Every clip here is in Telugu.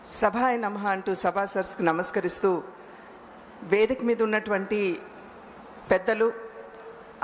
సభాయ నమః అంటూ సభాసర్స్కి నమస్కరిస్తూ వేదిక మీద ఉన్నటువంటి పెద్దలు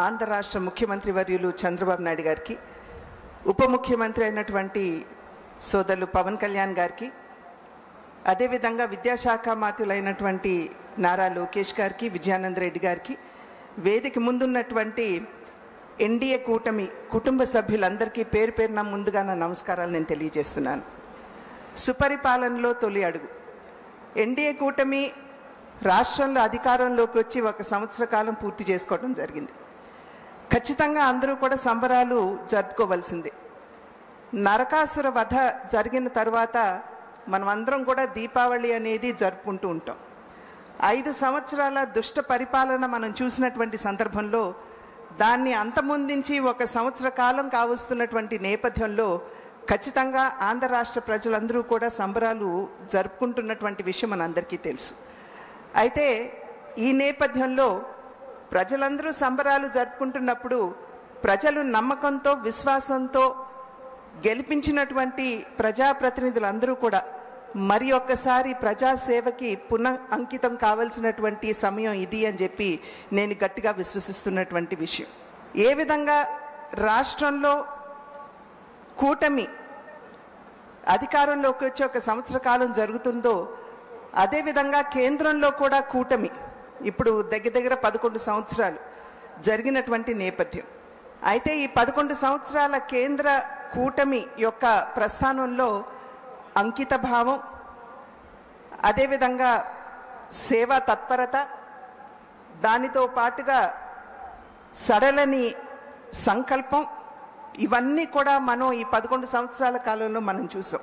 ఆంధ్ర రాష్ట్ర ముఖ్యమంత్రి వర్యులు చంద్రబాబు నాయుడు గారికి, ఉప ముఖ్యమంత్రి అయినటువంటి సోదరులు పవన్ కళ్యాణ్ గారికి, అదేవిధంగా విద్యాశాఖ మాత్యులైనటువంటి నారా లోకేష్ గారికి, విజయానంద రెడ్డి గారికి, వేదిక ముందున్నటువంటి ఎన్డీఏ కూటమి కుటుంబ సభ్యులందరికీ పేరు పేరున ముందుగా నా నమస్కారాలు నేను తెలియజేస్తున్నాను. సుపరిపాలనలో తొలి అడుగు. ఎన్డీఏ కూటమి రాష్ట్రంలో అధికారంలోకి వచ్చి 1 సంవత్సర కాలం పూర్తి చేసుకోవడం జరిగింది. ఖచ్చితంగా అందరూ కూడా సంబరాలు జరుపుకోవాల్సిందే. నరకాసుర వధ జరిగిన తర్వాత మనం అందరం కూడా దీపావళి అనేది జరుపుకుంటూ ఉంటాం. 5 సంవత్సరాల దుష్ట పరిపాలన మనం చూసినటువంటి సందర్భంలో దాన్ని అంతమొందించి 1 సంవత్సర కాలం కావస్తున్నటువంటి నేపథ్యంలో ఖచ్చితంగా ఆంధ్ర రాష్ట్ర ప్రజలందరూ కూడా సంబరాలు జరుపుకుంటున్నటువంటి విషయం మనందరికీ తెలుసు. అయితే ఈ నేపథ్యంలో ప్రజలందరూ సంబరాలు జరుపుకుంటున్నప్పుడు ప్రజలు నమ్మకంతో, విశ్వాసంతో గెలిపించినటువంటి ప్రజాప్రతినిధులందరూ కూడా మరి ఒక్కసారి ప్రజాసేవకి పునః అంకితం కావాల్సినటువంటి సమయం ఇది అని చెప్పి నేను గట్టిగా విశ్వసిస్తున్నటువంటి విషయం. ఏ విధంగా రాష్ట్రంలో కూటమి అధికారంలోకి వచ్చి 1 సంవత్సర కాలం జరుగుతుందో అదేవిధంగా కేంద్రంలో కూడా కూటమి ఇప్పుడు దగ్గర 11 సంవత్సరాలు జరిగినటువంటి నేపథ్యం. అయితే ఈ 11 సంవత్సరాల కేంద్ర కూటమి యొక్క ప్రస్థానంలో అంకిత భావం, అదేవిధంగా సేవా తత్పరత, దానితో పాటుగా సడలని సంకల్పం, ఇవన్నీ కూడా మనం ఈ 11 సంవత్సరాల కాలంలో మనం చూసాం.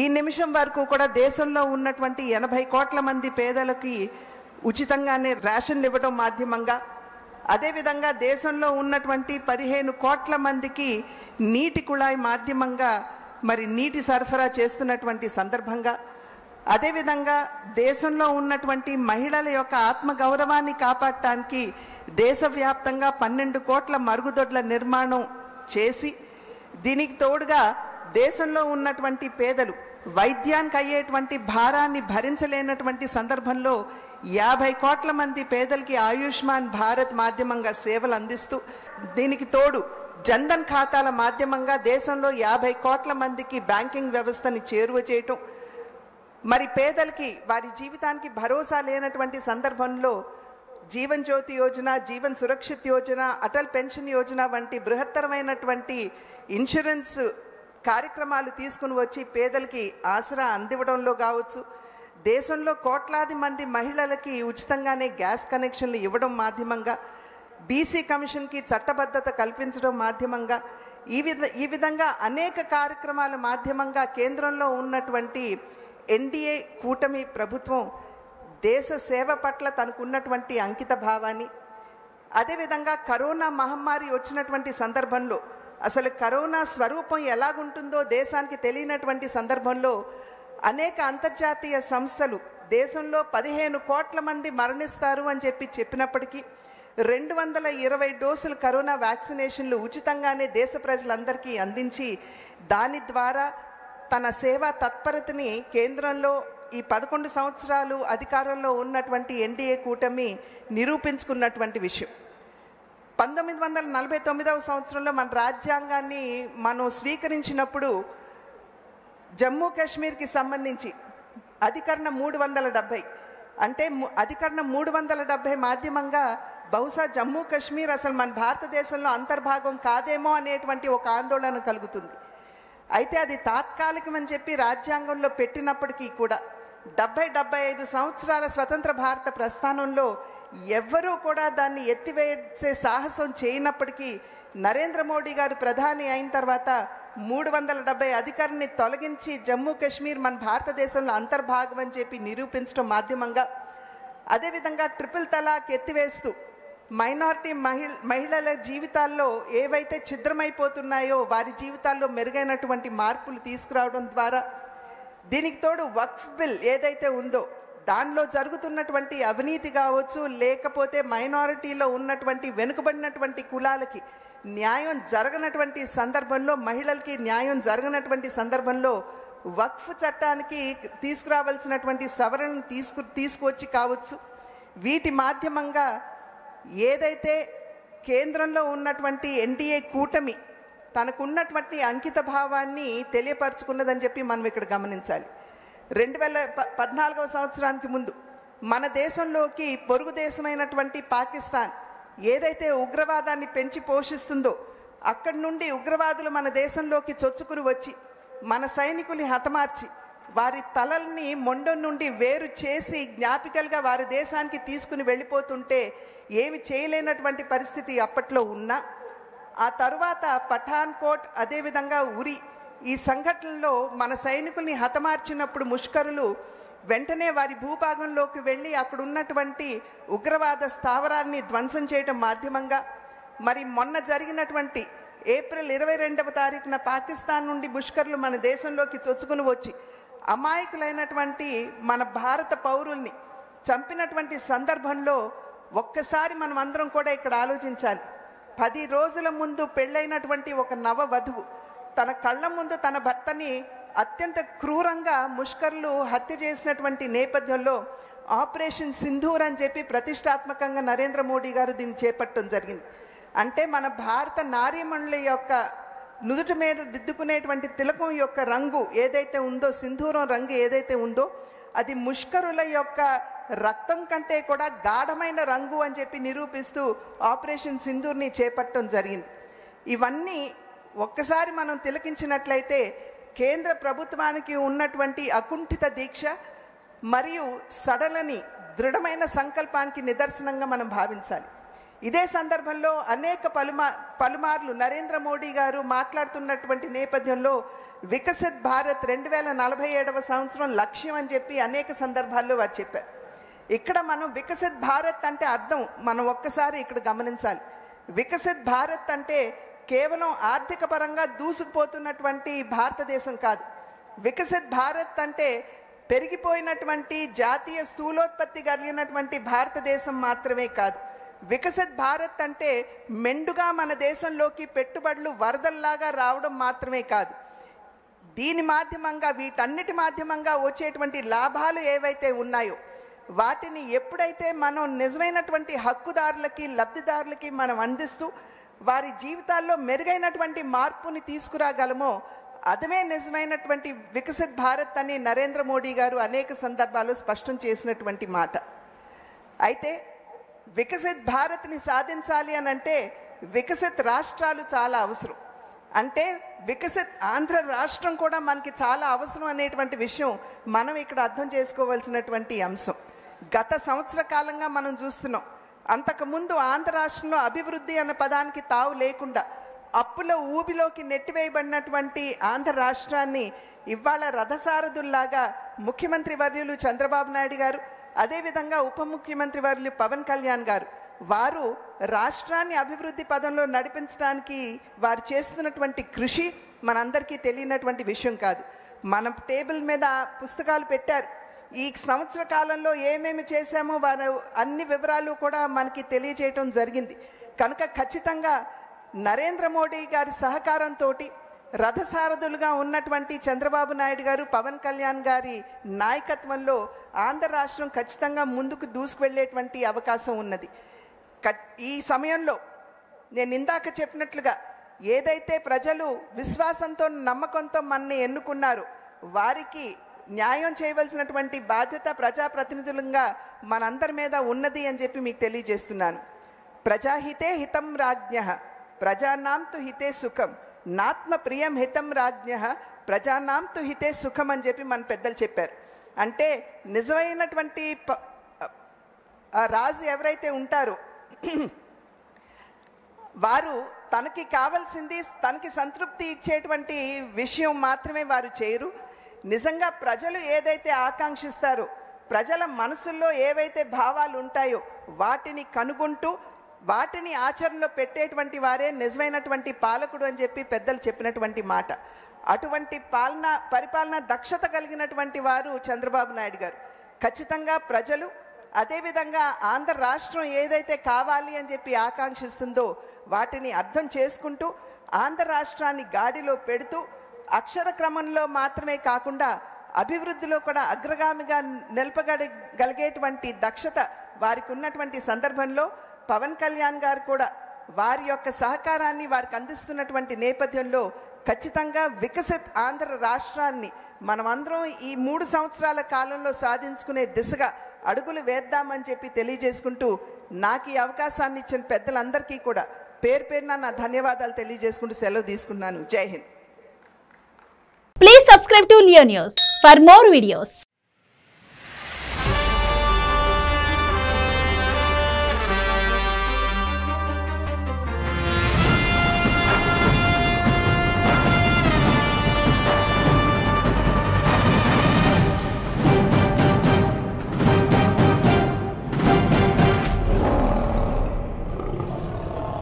ఈ నిమిషం వరకు కూడా దేశంలో ఉన్నటువంటి 80 కోట్ల మంది పేదలకి ఉచితంగానే రేషన్లు ఇవ్వడం మాధ్యమంగా, అదేవిధంగా దేశంలో ఉన్నటువంటి 15 కోట్ల మందికి నీటి కుళాయి మాధ్యమంగా మరి నీటి సరఫరా చేస్తున్నటువంటి సందర్భంగా, అదేవిధంగా దేశంలో ఉన్నటువంటి మహిళల యొక్క ఆత్మగౌరవాన్ని కాపాడటానికి దేశవ్యాప్తంగా 12 కోట్ల మరుగుదొడ్ల నిర్మాణం చేసి, దీనికి తోడుగా దేశంలో ఉన్నటువంటి పేదలు వైద్యానికి అయ్యేటువంటి భారాన్ని భరించలేనటువంటి సందర్భంలో 50 కోట్ల మంది పేదలకి ఆయుష్మాన్ భారత్ మాధ్యమంగా సేవలు అందిస్తూ, దీనికి తోడు జన్ధన్ ఖాతాల మాధ్యమంగా దేశంలో 50 కోట్ల మందికి బ్యాంకింగ్ వ్యవస్థని చేరువ చేయటం, మరి పేదలకి వారి జీవితానికి భరోసా లేనటువంటి సందర్భంలో జీవన్ జ్యోతి యోజన, జీవన్ సురక్షిత్ యోజన, అటల్ పెన్షన్ యోజన వంటి బృహత్తరమైనటువంటి ఇన్సూరెన్స్ కార్యక్రమాలు తీసుకుని వచ్చి పేదలకి ఆసరా అందివ్వడంలో కావచ్చు, దేశంలో కోట్లాది మంది మహిళలకి ఉచితంగానే గ్యాస్ కనెక్షన్లు ఇవ్వడం మాధ్యమంగా, బీసీ కమిషన్కి చట్టబద్ధత కల్పించడం మాధ్యమంగా, ఈ విధంగా అనేక కార్యక్రమాల మాధ్యమంగా కేంద్రంలో ఉన్నటువంటి ఎన్డీఏ కూటమి ప్రభుత్వం దేశ సేవ పట్ల తనకున్నటువంటి అంకిత భావాన్ని, అదేవిధంగా కరోనా మహమ్మారి వచ్చినటువంటి సందర్భంలో అసలు కరోనా స్వరూపం ఎలాగుంటుందో దేశానికి తెలియనటువంటి సందర్భంలో అనేక అంతర్జాతీయ సంస్థలు దేశంలో 15 కోట్ల మంది మరణిస్తారు అని చెప్పినప్పటికీ 220 డోసులు కరోనా వ్యాక్సినేషన్లు ఉచితంగానే దేశ ప్రజలందరికీ అందించి దాని ద్వారా తన సేవా తత్పరతని కేంద్రంలో ఈ 11 సంవత్సరాలు అధికారంలో ఉన్నటువంటి ఎన్డీఏ కూటమి నిరూపించుకున్నటువంటి విషయం. 1949వ సంవత్సరంలో మన రాజ్యాంగాన్ని మనం స్వీకరించినప్పుడు జమ్మూ కాశ్మీర్కి సంబంధించి అధికరణ 370 అంటే అధికరణ 370 మాధ్యమంగా బహుశా జమ్మూ కాశ్మీర్ అసలు మన భారతదేశంలో అంతర్భాగం కాదేమో అనేటువంటి ఒక ఆందోళన కలుగుతుంది. అయితే అది తాత్కాలికమని చెప్పి రాజ్యాంగంలో పెట్టినప్పటికీ కూడా 70-75 సంవత్సరాల స్వతంత్ర భారత ప్రస్థానంలో ఎవ్వరూ కూడా దాన్ని ఎత్తివేసే సాహసం చేయనప్పటికీ నరేంద్ర మోడీ గారు ప్రధాని అయిన తర్వాత 370 అధికారాన్ని తొలగించి జమ్మూ కాశ్మీర్ మన భారతదేశంలో అంతర్భాగం అని చెప్పి నిరూపించడం మాధ్యమంగా, అదేవిధంగా ట్రిపుల్ తలాక్ ఎత్తివేస్తూ మైనారిటీ మహిళల జీవితాల్లో ఏవైతే ఛిద్రమైపోతున్నాయో వారి జీవితాల్లో మెరుగైనటువంటి మార్పులు తీసుకురావడం ద్వారా, దీనికి తోడు వక్ఫ్ బిల్ ఏదైతే ఉందో దానిలో జరుగుతున్నటువంటి అవినీతి కావచ్చు, లేకపోతే మైనారిటీలో ఉన్నటువంటి వెనుకబడినటువంటి కులాలకి న్యాయం జరగనటువంటి సందర్భంలో, మహిళలకి న్యాయం జరగనటువంటి సందర్భంలో వక్ఫ్ చట్టానికి తీసుకురావాల్సినటువంటి సవరణను తీసుకొచ్చి కావచ్చు, వీటి మాధ్యమంగా ఏదైతే కేంద్రంలో ఉన్నటువంటి ఎన్డీఏ కూటమి తనకున్నటువంటి అంకిత భావాన్ని తెలియపరుచుకున్నదని చెప్పి మనం ఇక్కడ గమనించాలి. 2014వ సంవత్సరానికి ముందు మన దేశంలోకి పొరుగు దేశమైనటువంటి పాకిస్తాన్ ఏదైతే ఉగ్రవాదాన్ని పెంచి పోషిస్తుందో అక్కడి నుండి ఉగ్రవాదులు మన దేశంలోకి చొచ్చుకుని వచ్చి మన సైనికుల్ని హతమార్చి వారి తలల్ని మొండం నుండి వేరు చేసి జ్ఞాపికలుగా వారి దేశానికి తీసుకుని వెళ్ళిపోతుంటే ఏమి చేయలేనటువంటి పరిస్థితి అప్పట్లో ఉన్నా, ఆ తరువాత పఠాన్కోట్ అదేవిధంగా ఉరి ఈ సంఘటనలో మన సైనికుల్ని హతమార్చినప్పుడు ముష్కరులు వెంటనే వారి భూభాగంలోకి వెళ్ళి అక్కడ ఉన్నటువంటి ఉగ్రవాద స్థావరాన్ని ధ్వంసం చేయడం మాధ్యమంగా, మరి మొన్న జరిగినటువంటి ఏప్రిల్ 22వ తారీఖున పాకిస్తాన్ నుండి ముష్కరులు మన దేశంలోకి చొచ్చుకుని వచ్చి అమాయకులైనటువంటి మన భారత పౌరుల్ని చంపినటువంటి సందర్భంలో ఒక్కసారి మనం అందరం కూడా ఇక్కడ ఆలోచించాలి. 10 రోజుల ముందు పెళ్ళైనటువంటి ఒక నవ వధువు తన కళ్ళ ముందు తన భర్తని అత్యంత క్రూరంగా ముష్కర్లు హత్య చేసినటువంటి నేపథ్యంలో ఆపరేషన్ సింధూర్ అని చెప్పి ప్రతిష్టాత్మకంగా నరేంద్ర మోడీ గారు దీన్ని చేపట్టడం జరిగింది. అంటే మన భారత నారీమణుల యొక్క నుదుటి మీద దిద్దుకునేటువంటి తిలకం యొక్క రంగు ఏదైతే ఉందో, సింధూరం రంగు ఏదైతే ఉందో, అది ముష్కరుల యొక్క రక్తం కంటే కూడా గాఢమైన రంగు అని చెప్పి నిరూపిస్తూ ఆపరేషన్ సింధూర్ని చేపట్టడం జరిగింది. ఇవన్నీ ఒక్కసారి మనం తిలకించినట్లయితే కేంద్ర ప్రభుత్వానికి ఉన్నటువంటి అకుంఠిత దీక్ష మరియు సడలని దృఢమైన సంకల్పానికి నిదర్శనంగా మనం భావించాలి. ఇదే సందర్భంలో అనేక పలుమార్లు నరేంద్ర మోడీ గారు మాట్లాడుతున్నటువంటి నేపథ్యంలో వికసిత్ భారత్ 2047వ సంవత్సరం లక్ష్యం అని చెప్పి అనేక సందర్భాల్లో వారు చెప్పారు. ఇక్కడ మనం వికసిత్ భారత్ అంటే అర్థం మనం ఒక్కసారి ఇక్కడ గమనించాలి. వికసిత్ భారత్ అంటే కేవలం ఆర్థిక పరంగా దూసుకుపోతున్నటువంటి భారతదేశం కాదు. వికసిత్ భారత్ అంటే పెరిగిపోయినటువంటి జాతీయ స్థూలోత్పత్తి కలిగినటువంటి భారతదేశం మాత్రమే కాదు. వికసిత్ భారత్ అంటే మెండుగా మన దేశంలోకి పెట్టుబడులు వరదల్లాగా రావడం మాత్రమే కాదు. దీని మాధ్యమంగా వీటన్నిటి మాధ్యమంగా వచ్చేటువంటి లాభాలు ఏవైతే ఉన్నాయో వాటిని ఎప్పుడైతే మనం నిజమైనటువంటి హక్కుదారులకి లబ్ధిదారులకి మనం అందిస్తూ వారి జీవితాల్లో మెరుగైనటువంటి మార్పుని తీసుకురాగలమో అదే నిజమైనటువంటి వికసిత్ భారత్ అని నరేంద్ర మోడీ గారు అనేక సందర్భాల్లో స్పష్టం చేసినటువంటి మాట. అయితే వికసిత్ భారత్ని సాధించాలి అని అంటే వికసిత్ రాష్ట్రాలు చాలా అవసరం. అంటే వికసిత్ ఆంధ్ర రాష్ట్రం కూడా మనకి చాలా అవసరం అనేటువంటి విషయం మనం ఇక్కడ అర్థం చేసుకోవాల్సినటువంటి అంశం. గత సంవత్సర కాలంగా మనం చూస్తున్నాం. అంతకుముందు ఆంధ్ర రాష్ట్రంలో అభివృద్ధి అన్న పదానికి తావు లేకుండా అప్పుల ఊబిలోకి నెట్టివేయబడినటువంటి ఆంధ్ర రాష్ట్రాన్ని ఇవాళ రథసారథుల్లాగా ముఖ్యమంత్రి వర్యులు చంద్రబాబు నాయుడు గారు, అదేవిధంగా ఉప ముఖ్యమంత్రి వర్యులు పవన్ కళ్యాణ్ గారు వారు రాష్ట్రాన్ని అభివృద్ధి పదంలో నడిపించడానికి వారు చేస్తున్నటువంటి కృషి మనందరికీ తెలియనటువంటి విషయం కాదు. మనం టేబుల్ మీద పుస్తకాలు పెట్టారు. ఈ సంవత్సర కాలంలో ఏమేమి చేశామో వారు అన్ని వివరాలు కూడా మనకి తెలియజేయటం జరిగింది. కనుక ఖచ్చితంగా నరేంద్ర మోడీ గారి సహకారంతో రథసారథులుగా ఉన్నటువంటి చంద్రబాబు నాయుడు గారు, పవన్ కళ్యాణ్ గారి నాయకత్వంలో ఆంధ్ర రాష్ట్రం ఖచ్చితంగా ముందుకు దూసుకువెళ్ళేటువంటి అవకాశం ఉన్నది. ఈ సమయంలో నేను ఇందాక చెప్పినట్లుగా ఏదైతే ప్రజలు విశ్వాసంతో నమ్మకంతో మనని ఎన్నుకున్నారో వారికి న్యాయం చేయవలసినటువంటి బాధ్యత ప్రజాప్రతినిధులుగా మనందరి మీద ఉన్నది అని చెప్పి మీకు తెలియజేస్తున్నాను. ప్రజాహితే హితం రాజ్ఞః ప్రజానాం తు హితే సుఖం నాత్మ ప్రియం హితం రాజ్ఞః ప్రజానాం తు హితే సుఖం అని చెప్పి మన పెద్దలు చెప్పారు. అంటే నిజమైనటువంటి రాజు ఎవరైతే ఉంటారో వారు తనకి కావాల్సింది తనకి సంతృప్తి ఇచ్చేటువంటి విషయం మాత్రమే వారు చేయరు. నిజంగా ప్రజలు ఏదైతే ఆకాంక్షిస్తారో ప్రజల మనసుల్లో ఏవైతే భావాలు ఉంటాయో వాటిని కనుగొంటూ వాటిని ఆచరణలో పెట్టేటువంటి వారే నిజమైనటువంటి పాలకుడు అని చెప్పి పెద్దలు చెప్పినటువంటి మాట. అటువంటి పరిపాలన దక్షత కలిగినటువంటి వారు చంద్రబాబు నాయుడు గారు. ఖచ్చితంగా ప్రజలు అదేవిధంగా ఆంధ్ర రాష్ట్రం ఏదైతే కావాలి అని చెప్పి ఆకాంక్షిస్తుందో వాటిని అర్థం చేసుకుంటూ ఆంధ్ర రాష్ట్రాన్ని గాడిలో పెడుతూ అక్షర క్రమంలో మాత్రమే కాకుండా అభివృద్ధిలో కూడా అగ్రగామిగా నిలపగలిగేటువంటి దక్షత వారికి ఉన్నటువంటి సందర్భంలో పవన్ కళ్యాణ్ గారు కూడా వారి యొక్క సహకారాన్ని వారికి అందిస్తున్నటువంటి నేపథ్యంలో ఖచ్చితంగా వికసిత్ ఆంధ్ర రాష్ట్రాన్ని మనమందరం ఈ 3 సంవత్సరాల కాలంలో సాధించుకునే దిశగా అడుగులు వేద్దామని చెప్పి తెలియజేసుకుంటూ నాకు ఈ అవకాశాన్ని ఇచ్చిన పెద్దలందరికీ కూడా పేరు పేరున నా ధన్యవాదాలు తెలియజేసుకుంటూ సెలవు తీసుకున్నాను. జై Hind. Please subscribe to Leo News for more videos.